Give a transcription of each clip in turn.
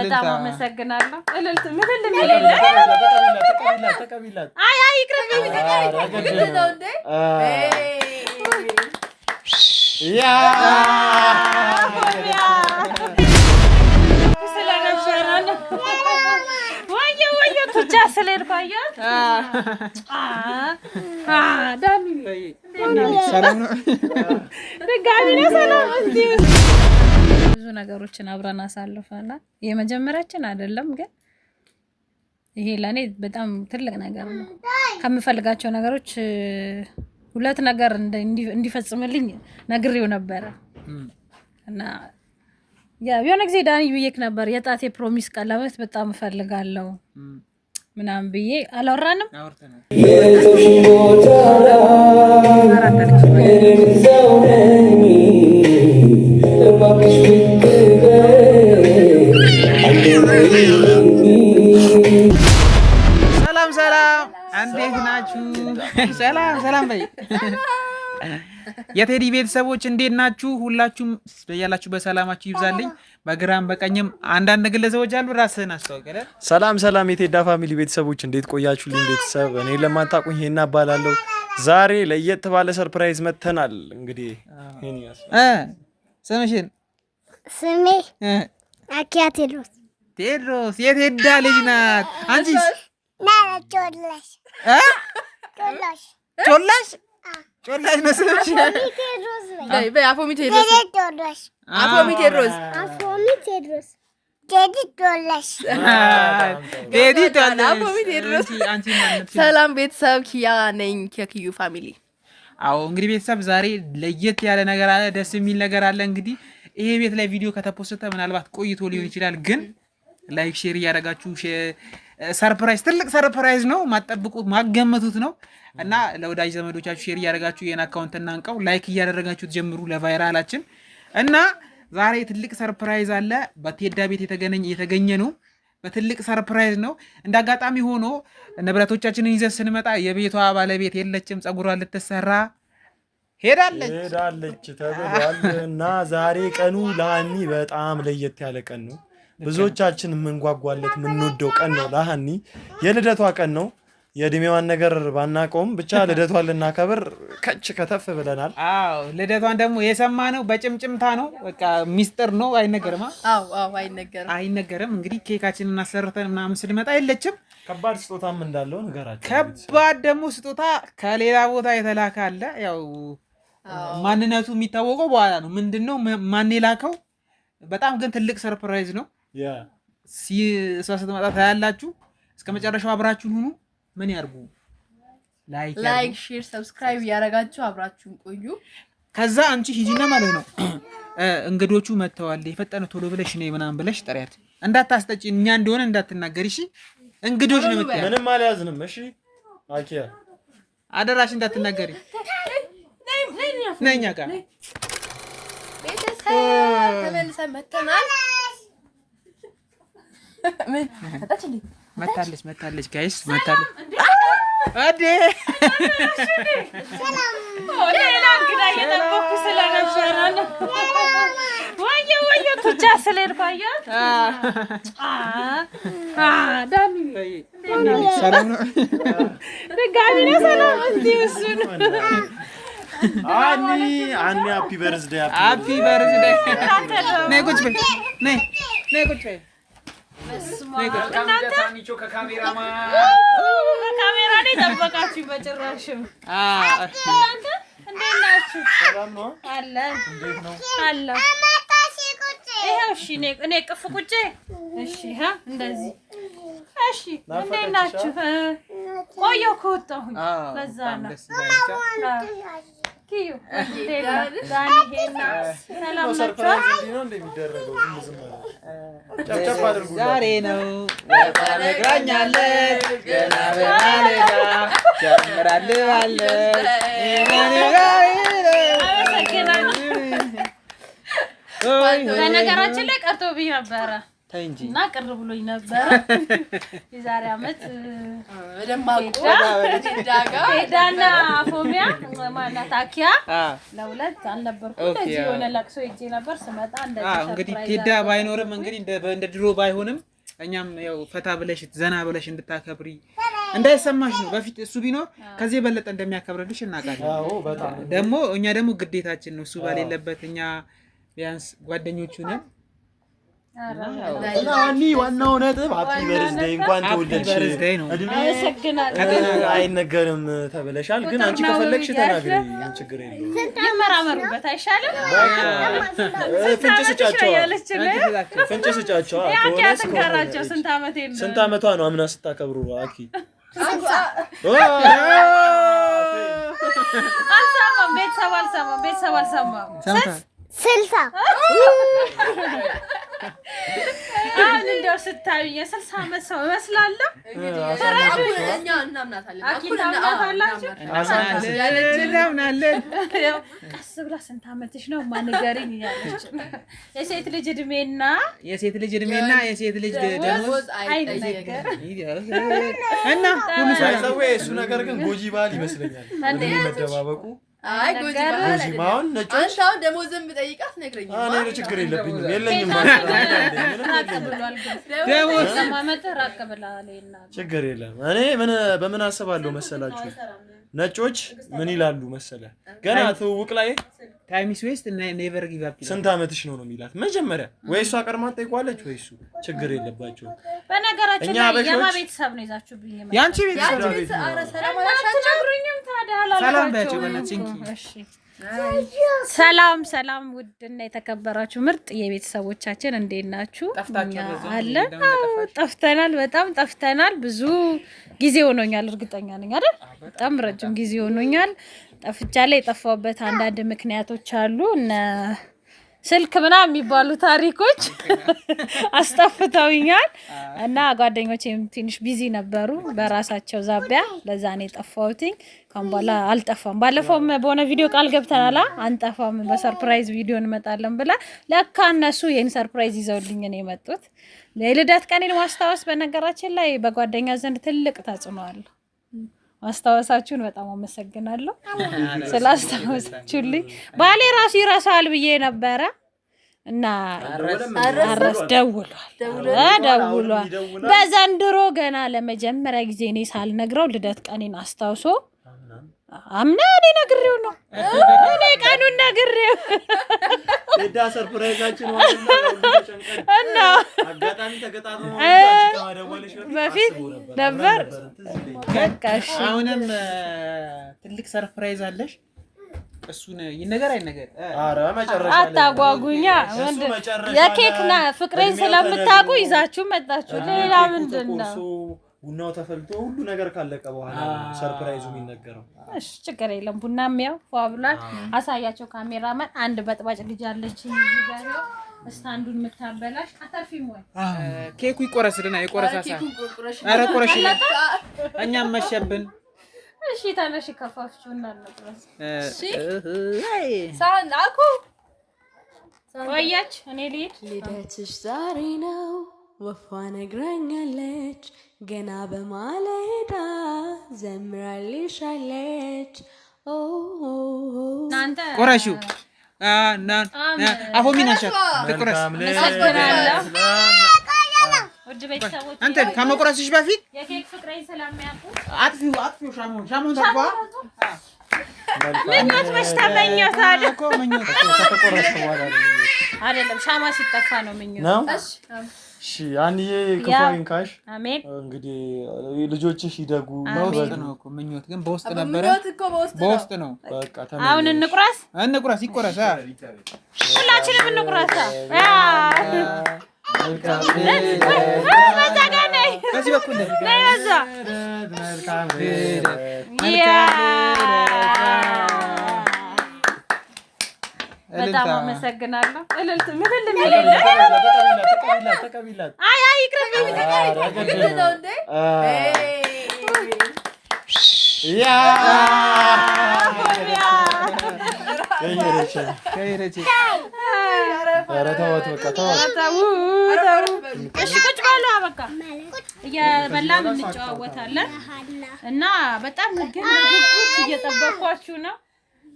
በጣም አመሰግናለሁ። እልልት ምን ተቀቢላት አይ ይቅርብኝ ነው እንዴ ያ ብቻ ስለልኳያ ዳኒ ሰላም ነው ደጋሚ ነው ሰላም ብዙ ነገሮችን አብረን አሳልፈናል። የመጀመሪያችን አይደለም ግን ይሄ ለኔ በጣም ትልቅ ነገር ነው። ከምፈልጋቸው ነገሮች ሁለት ነገር እንዲፈጽምልኝ ነግሬው ነበር እና የሆነ ጊዜ ዳኒ ብዬክ ነበር የጣቴ ፕሮሚስ ቀለበት በጣም እፈልጋለሁ ምናምን ብዬ አላወራንም ሰላም ሰላም እንዴት ናችሁ? ሰላም ሰላም በይ የቴዲ ቤተሰቦች እንዴት ናችሁ? ሁላችሁም በያላችሁ በሰላማችሁ ይብዛልኝ። በግራም በቀኝም አንዳንድ ግለሰቦች አሉ። ራስህን አስተዋውቀለ። ሰላም ሰላም የቴዳ ፋሚሊ ቤተሰቦች እንዴት ቆያችሁልኝ? ቤተሰብ እኔ ለማታውቁኝ ሄና እባላለሁ። ዛሬ ለየት ባለ ሰርፕራይዝ መተናል። እንግዲህ ስምሽን? ስሜ አኪያ ቴድሮስ። ቴድሮስ የቴዳ ልጅ ናት። አንቺስ? ጮላሽ ጮላሽ ጮላሽ ነው ስምሽ? አፎሚ ቴድሮስ። አፎሚ ቴድሮስ። አፎሚ ቴድሮስ። ቴዲ ጮላሽ። ቴዲ ጮላሽ። አፎሚ ቴድሮስ። ሰላም ቤተሰብ ኪያ ነኝ ከኪዩ ፋሚሊ። አዎ እንግዲህ ቤተሰብ ዛሬ ለየት ያለ ነገር አለ፣ ደስ የሚል ነገር አለ። እንግዲህ ይሄ ቤት ላይ ቪዲዮ ከተፖስተ ምናልባት ቆይቶ ሊሆን ይችላል፣ ግን ላይክ ሼር እያደረጋችሁ ሰርፕራይዝ፣ ትልቅ ሰርፕራይዝ ነው። ማጠብቁት ማገመቱት ነው እና ለወዳጅ ዘመዶቻችሁ ሼር እያደረጋችሁ የና አካውንት እናንቀው ላይክ እያደረጋችሁ ጀምሩ ለቫይራላችን። እና ዛሬ ትልቅ ሰርፕራይዝ አለ። በቴዳ ቤት የተገኘ ነው። በትልቅ ሰርፕራይዝ ነው። እንዳጋጣሚ ሆኖ ንብረቶቻችንን ይዘን ስንመጣ የቤቷ ባለቤት የለችም፣ ጸጉሯን ልትሰራ ሄዳለች ተብሏል። እና ዛሬ ቀኑ ለሃኒ በጣም ለየት ያለ ቀን ነው። ብዙዎቻችን የምንጓጓለት የምንወደው ቀን ነው። ለሃኒ የልደቷ ቀን ነው። የእድሜዋን ነገር ባናቀውም ብቻ ልደቷን ልናከብር ከች ከተፍ ብለናል። አዎ ልደቷን ደግሞ የሰማነው በጭምጭምታ ነው። በቃ ሚስጥር ነው፣ አይነገርም። አይነገርም። እንግዲህ ኬካችንን አሰርተን ምናምን ስንመጣ የለችም። ከባድ ስጦታም እንዳለው ነገራችን። ከባድ ደግሞ ስጦታ ከሌላ ቦታ የተላከ አለ። ያው ማንነቱ የሚታወቀው በኋላ ነው። ምንድነው ማን የላከው? በጣም ግን ትልቅ ሰርፕራይዝ ነው። እሷ ስትመጣ ታያላችሁ። እስከ መጨረሻው አብራችሁን ሁኑ። ምን ያርጉ? ላይክ ሼር ሰብስክራይብ ያረጋችሁ አብራችሁን ቆዩ። ከዛ አንቺ ሂጂና ማለት ነው እንግዶቹ መተዋል፣ የፈጠነ ቶሎ ብለሽ ነይ ምናምን ብለሽ ጠሪያት። እንዳታስጠጪ፣ እኛ እንደሆነ እንዳትናገሪ እሺ። እንግዶች ነው የምትያ። ምንም አልያዝንም እሺ። አኪያ አደራሽ እንዳትናገሪ። ነኛ ጋር ቤተሰብ ተመልሰን መተናል። ምን መታለች ጋይስ መታለች። አዴ ሰላም ሌላ እንግዳ እየጠበኩ ስለነበረ ነው። ወየ ብቻ ስለልኳያ ዳኒ ሰላም ነው ደጋሚ ነው ሰላም እሱን አኒ ሃፒ በርዝዴይ ነይ ቁጭ በይ ነይ ቁጭ በይ ከካሜራ ላይ ጠበቃችሁ በጭራሽም። እናንተ እንዴት ናችሁ? ሰላም ነው አለ አለ። ይኸው እሺ እኔ ቅፍ ቁጭ እሺ እንደዚህ እሺ። እንዴት ናችሁ? ቆየሁ ከወጣሁኝ ለዛ ነው። ኪዩ ዳኒ ሄና ሰላም ናችሁ? ዛሬ ነው ነግራኛለች ገና በማለዳ ጀምራልሃለች። በነገራችን ላይ ቀርቶብኝ ነበረ እና ቅር ብሎኝ ነበር። የዛሬ አመት ደማቁ ቴዳና ፎሚያ ማናት አኪያ ለሁለት አልነበርኩም። እንደዚህ የሆነ ለቅሶ ሄጄ ነበር ስመጣ እንደዚህ እንግዲህ ቴዳ ባይኖርም እንግዲህ እንደ ድሮ ባይሆንም እኛም ያው ፈታ ብለሽ ዘና ብለሽ እንድታከብሪ እንዳይሰማሽ ነው። በፊት እሱ ቢኖር ከዚህ በለጠ እንደሚያከብርልሽ እናውቃለን። አዎ በጣም ደግሞ እኛ ደግሞ ግዴታችን ነው እሱ ባሌለበት እኛ ቢያንስ ጓደኞቹ ነን። ናኒ ዋናው ነጥብ ሃፒ በርዝዴይ እንኳን ተወለድሽ አመሰግናለሁ። አይነገርም ተብለሻል፣ ግን አንቺ ከፈለግሽ ተናግሪ፣ ችግር የለውም። ይመራመሩበት አይሻልም? ፍንጭ ስጫቸው ተንካራቸው። ስንት አመቴ ነው? ስንት አመቷ ነው አምና ስታከብሩ? አኪ አልሰማም፣ ቤተሰብ አልሰማም። 60 አሁን እንደው ስታዩኝ የ60 አመት ሰው እመስላለሁ። እኛ እናምናታለን። እናምናለን። ቀስ ብላ ስንት አመትሽ ነው ማንገሪኝ እያለች የሴት ልጅ እድሜና የሴት ልጅ ደሞዝ አይነገር እና ሁሉ ሰው እሱ ነገር ግን ጎጂ ባህል ይመስለኛል። መደባበቁ አይ ጎጂ ማውን ነጮች አንተ ደሞዝም ብጠይቃት ነግረኛል። እኔ ችግር የለብኝም የለኝም ደሞዝ ማመት ራቅ ብላለና ችግር የለም። እኔ በምን አስባለሁ መሰላችሁ? ነጮች ምን ይላሉ መሰለ ገና ትውውቅ ላይ ታይም ኢዝ ዌስት እና ኔቨር ጊቭ አፕ ስንት አመትሽ ነው የሚላት መጀመሪያ። ወይ እሷ ቀርማ ጠይቋለች ወይ እሱ ችግር የለባቸው። በነገራችን ላይ የማ ቤተሰብ ነው ይዛችሁብኝ ማለት ያንቺ ቤተሰብ ኧረ ሰላም አላሻችሁኝም ታዲያ ሰላም ባያችሁ በእናትሽ። እሺ ሰላም ውድና የተከበራችሁ ምርጥ የቤተሰቦቻችን እንዴት ናችሁ? አለ ጠፍተናል፣ በጣም ጠፍተናል። ብዙ ጊዜ ሆኖኛል፣ እርግጠኛ ነኝ አይደል? በጣም ረጅም ጊዜ ሆኖኛል። ጠፍቻለሁ። የጠፋሁበት አንዳንድ ምክንያቶች አሉ። እነ ስልክ ምናምን የሚባሉ ታሪኮች አስጠፍተውኛል እና ጓደኞቼም ትንሽ ቢዚ ነበሩ በራሳቸው ዛቢያ። ለዛ ነው የጠፋሁት። ካም በኋላ አልጠፋም። ባለፈውም በሆነ ቪዲዮ ቃል ገብተናል አንጠፋም በሰርፕራይዝ ቪዲዮ እንመጣለን ብላ ለካ እነሱ ይሄን ሰርፕራይዝ ይዘውልኝ ነው የመጡት። ለልደት ቀኔን ማስታወስ በነገራችን ላይ በጓደኛ ዘንድ ትልቅ ተጽዕኖ አለው። ማስታወሳችሁን በጣም አመሰግናለሁ ስላስታወሳችሁልኝ። ባሌ ራሱ ይረሳል ብዬ ነበረ እና አረስ ደውሏል። በዘንድሮ ገና ለመጀመሪያ ጊዜ እኔ ሳልነግረው ልደት ቀኔን አስታውሶ አምና እኔ ነግሬው ነው እኔ ቀኑን ነግሬው ቴዳ ሰርፕራይዛችን እና አጋጣሚ ተገጣጥሞ በፊት ነበር። በቃሽ አሁንም ትልቅ ሰርፕራይዝ አለሽ። እሱን ይነገር አይነገር? አረ መጨረሻ አታጓጉኛ። የኬክና ፍቅሬን ስለምታውቁ ይዛችሁ መጣችሁ። ሌላ ምንድነው? ቡናው ተፈልቶ ሁሉ ነገር ካለቀ በኋላ ሰርፕራይዙ የሚነገረው። እሺ ችግር የለም። ቡናም ያው ፏብሏል። አሳያቸው ካሜራማን። አንድ በጥባጭ ልጅ አለች እዚህ ጋር ነው ስታንዱን የምታበላሽ። አታርፊም ወይ? ኬኩ ይቆረስልና ይቆረሳሳ። አረ ቆረሽ እኛም መሸብን። እሺ ታነሽ ከፋፍቹና ነበር። እሺ ሳናኩ ቆያች። እኔ ልደትሽ ዛሬ ነው ወፏ ነግራኛለች፣ ገና በማለዳ ዘምራልሻለች። ናንተ ቆራሹ አፎሚናሻ ተቆራሽ ወድ ቤተሰቦች አንተ ከመቆረስሽ በፊት የኬክ ፍቅሬን ስለሚያውቁ አጥፊው ሻሞን ተርፏ ምኞት መሽተመኘው ታዲያ እኮ ምኞት ከተቆረሰ በኋላ አይደለም ሻማ ሲጠፋ ነው ምኞት። እሺ አንዬ ክፋይን ካሽ አሜን። እንግዲህ ልጆችሽ ይደጉ። በውስጥ ነው እኮ ምኞት ግን በውስጥ ነበረ። በውስጥ ነው። በቃ ተመለስ። አሁን እንቁረስ ይቆረስ። ሁላችንም እንቁረስ። ከዚህ በኩል በጣም አመሰግናለሁ። እልልት ምትል ተቀቢላት። አይ ይቅርብኝ። ያ ከይረች ኧረ ተዋት በቃ ተዋት። እሺ ቁጭ በሉ በቃ እየበላን እንጨዋወታለን እና በጣም ግን ጉጉት እየጠበቅኳችሁ ነው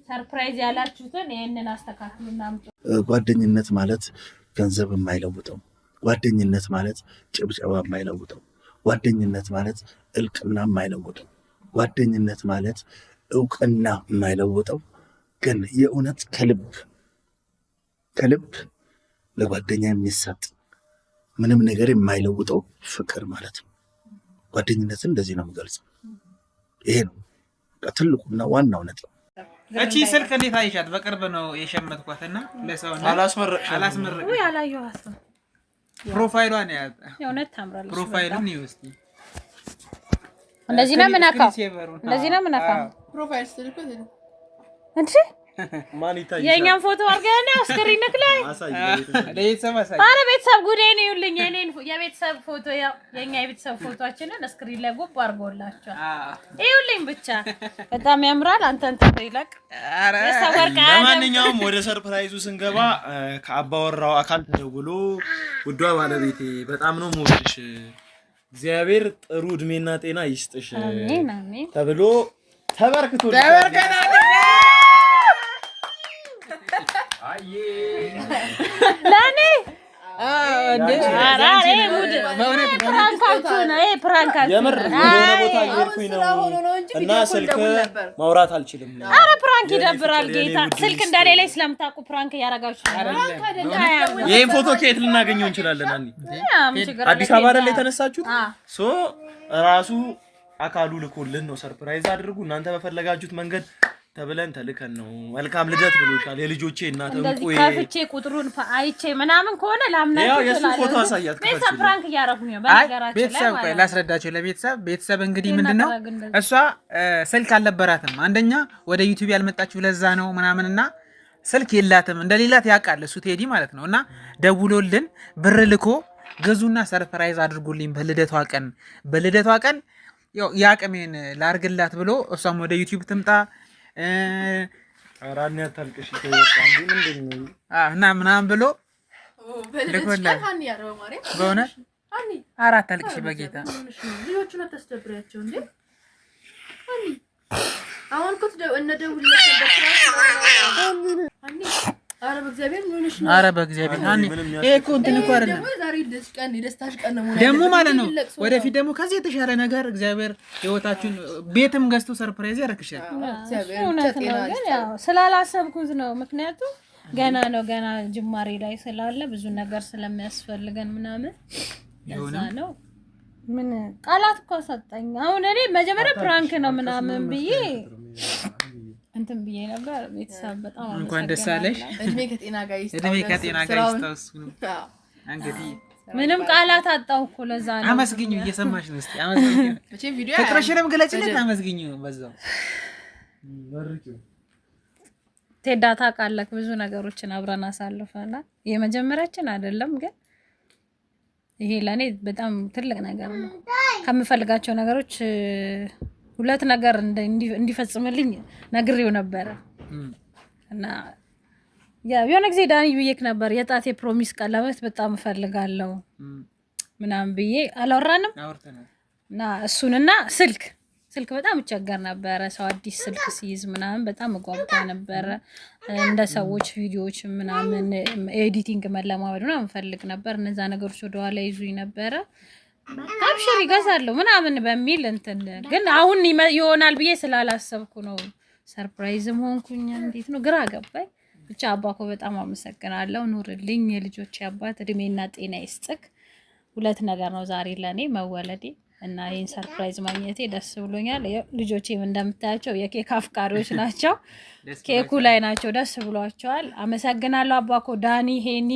ሰርፕራይዝ ያላችሁትን ይሄንን አስተካክሉና አምጡ ጓደኝነት ማለት ገንዘብ የማይለውጠው ጓደኝነት ማለት ጭብጨባ የማይለውጠው ጓደኝነት ማለት እልቅና የማይለውጠው ጓደኝነት ማለት እውቅና የማይለውጠው ግን የእውነት ከልብ ለጓደኛ የሚሰጥ ምንም ነገር የማይለውጠው ፍቅር ማለት ነው። ጓደኝነትን እንደዚህ ነው የምገልጸው። ይሄ ነው ትልቁና ዋናው ነጥብ። እቺ ስልክ እንዴት አይሻት? በቅርብ ነው የሸመትኳትና ለሰው አላስመረቅ ወይ አላየኋት። ፕሮፋይሏን ያዝ የእውነት ታምራለች። ፕሮፋይሉን ይወስድ እንደዚህ ነው ምናካው እንደዚህ ነው ምናካው ፕሮፋይል ስልኩ እንዴ ማን ይታይ የኛን ፎቶ አርገና ስክሪንክ ላይ ለቤተሰብ አሳይ። አረ ቤተሰብ ጉዴ ነው ይልኝ የኔን የቤተሰብ ፎቶ የኛ የቤተሰብ ፎቶአችንን ስክሪን ላይ ጉብ አርጎላችሁ ይልኝ ብቻ በጣም ያምራል። አንተን ተይለቅ አረ ለማንኛውም ወደ ሰርፕራይዙ ስንገባ ከአባወራው አካል ተደውሎ ውዷ ባለቤቴ በጣም ነው ሞትሽ እግዚአብሔር ጥሩ እድሜና ጤና ይስጥሽ ተብሎ ተበርክቶልኝ ለኔ የምር የሆነ ቦታ እየሄድኩኝ ነው እና ስልክ ማውራት አልችልም። አረ ፕራንክ ይደብራል ጌታ ስልክ እንደሌለ ስለምታውቁ ፕራንክ ያረጋችሁ ይሄን ፎቶ ከየት ልናገኘው እንችላለን? አዲስ አበባ አይደል የተነሳችሁት? ሶ ራሱ አካሉ ልኮልን ነው ሰርፕራይዝ አድርጉ እናንተ በፈለጋችሁት መንገድ ተብለን ተልከን ነው። መልካም ልደት ብሎሻል የልጆቼ እናት እንቁ ከፍቼ ቁጥሩን አይቼ ምናምን ከሆነ ላምናችሁ ያው የሱ ፎቶ አሳያት ቤተሰብ ፕራንክ እያረጉኝ ነው በነገራችን ላይ ቤተሰብ ቆይ ላስረዳቸው ለቤተሰብ እንግዲህ ምንድነው እሷ ስልክ አልነበራትም አንደኛ ወደ ዩቲዩብ ያልመጣችው ለዛ ነው ምናምንና ስልክ የላትም እንደሌላት ያውቃል እሱ ቴዲ ማለት ነውና ደውሎልን ብር ልኮ ገዙና ሰርፕራይዝ አድርጉልኝ በልደቷ ቀን ያው ያቀሜን ላርግላት ብሎ እሷም ወደ ዩቲዩብ ትምጣ አራኛ ታልቅሽ ይተውጣ ምንድነው እና ምናምን ብሎ በሆነ አራት ታልቅሽ በጌታ ልጆቹን አታስደብሪያቸው እንዴ አሁን እኮ እንደደውልለት ነበር አረ በእግዚአብሔር ምንሽ ነው አረ በእግዚአብሔር አኒ እኮ እንትን እኮ አይደለም ዛሬ ደስታሽ ቀን ነው ደግሞ ማለት ነው ወደፊት ደግሞ ከዚህ የተሻለ ነገር እግዚአብሔር ህይወታችሁን ቤትም ገዝቶ ሰርፕራይዝ ያረክሻል እግዚአብሔር ያው ስላላሰብኩት ነው ምክንያቱም ገና ጅማሬ ላይ ስላለ ብዙ ነገር ስለሚያስፈልገን ምናምን ያዛ ነው ምን ቃላት እኮ ሰጠኝ አሁን እኔ መጀመሪያ ፕራንክ ነው ምናምን ብዬ እንትን ብዬ ነበር ቤተሰብ በጣም እንኳን ደስ አለሽ እድሜ ከጤና ጋር ይስጣው እንግዲህ ምንም ቃላት አጣው እኮ ለዛ ነው አመስግኙ እየሰማሽ ነው እስቲ አመስግኙ እቺ ቪዲዮ ፍቅርሽንም ግለጭለት አመስግኙ በዛው ቴዳታ ቃለክ ብዙ ነገሮችን አብረን አሳልፈናል የመጀመሪያችን አይደለም ግን ይሄ ለኔ በጣም ትልቅ ነገር ነው ከምፈልጋቸው ነገሮች ሁለት ነገር እንዲፈጽምልኝ ነግሬው ነበር እና የሆነ ጊዜ ዳኒ ብዬክ ነበር የጣቴ ፕሮሚስ ቀለበት በጣም እፈልጋለሁ ምናምን ብዬ አላወራንም እና እሱንና ስልክ በጣም እቸገር ነበር ሰው አዲስ ስልክ ሲይዝ ምናምን በጣም እጓጓ ነበር እንደ ሰዎች ቪዲዮዎች ምናምን ኤዲቲንግ መለማመድ ምናምን ፈልግ ነበር እነዛ ነገሮች ወደ ኋላ ይዙኝ ነበር አብሽር ይገዛለሁ ምናምን በሚል እንትን ግን አሁን ይሆናል ብዬ ስላላሰብኩ ነው ሰርፕራይዝም ሆንኩኝ እንዴት ነው ግራ ገባኝ ብቻ አባኮ በጣም አመሰግናለሁ ኑርልኝ የልጆቼ አባት እድሜና ጤና ይስጥክ ሁለት ነገር ነው ዛሬ ለኔ መወለዴ እና ይሄን ሰርፕራይዝ ማግኘቴ ደስ ብሎኛል ልጆቼም እንደምታያቸው የኬክ አፍቃሪዎች ናቸው ኬኩ ላይ ናቸው ደስ ብሏቸዋል አመሰግናለሁ አባኮ ዳኒ ሄኒ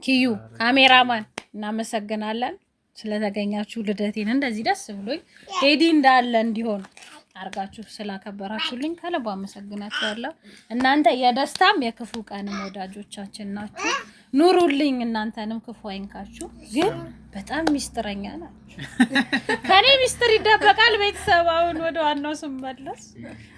ኪዩ ካሜራማን እናመሰግናለን ስለተገኛችሁ ልደቴን እንደዚህ ደስ ብሎኝ ሄዲ እንዳለ እንዲሆን አርጋችሁ ስላከበራችሁልኝ ከልብ አመሰግናችኋለሁ እናንተ የደስታም የክፉ ቀንም ወዳጆቻችን ናችሁ ኑሩልኝ እናንተንም ክፉ አይንካችሁ ግን በጣም ሚስጥረኛ ናችሁ ከኔ ሚስጥር ይደበቃል ቤተሰብ አሁን ወደ ዋናው ስመለስ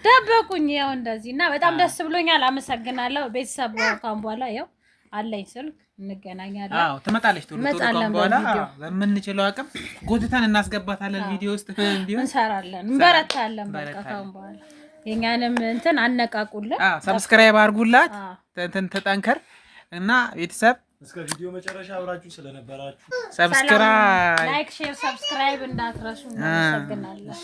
ደበቁኝ ያው እንደዚህና በጣም ደስ ብሎኛል አመሰግናለሁ ቤተሰብ ካም በኋላ ያው አለኝ ስልክ እንገናኛለን። አዎ ትመጣለች ቶሎ በኋላ በምንችለው አቅም ጎትተን እናስገባታለን። ቪዲዮ ውስጥ ቢሆን እንሰራለን፣ እንበረታለን። በቃ ካሁን በኋላ የኛንም እንትን አነቃቁልን። ሰብስክራይብ አድርጉላት። እንትን ተጠንከር እና ቤተሰብ እስከ ቪዲዮ መጨረሻ አብራችሁ ስለነበራችሁ ሰብስክራይብ፣ ላይክ፣ ሼር፣ ሰብስክራይብ እንዳትረሱ። እናመሰግናለን።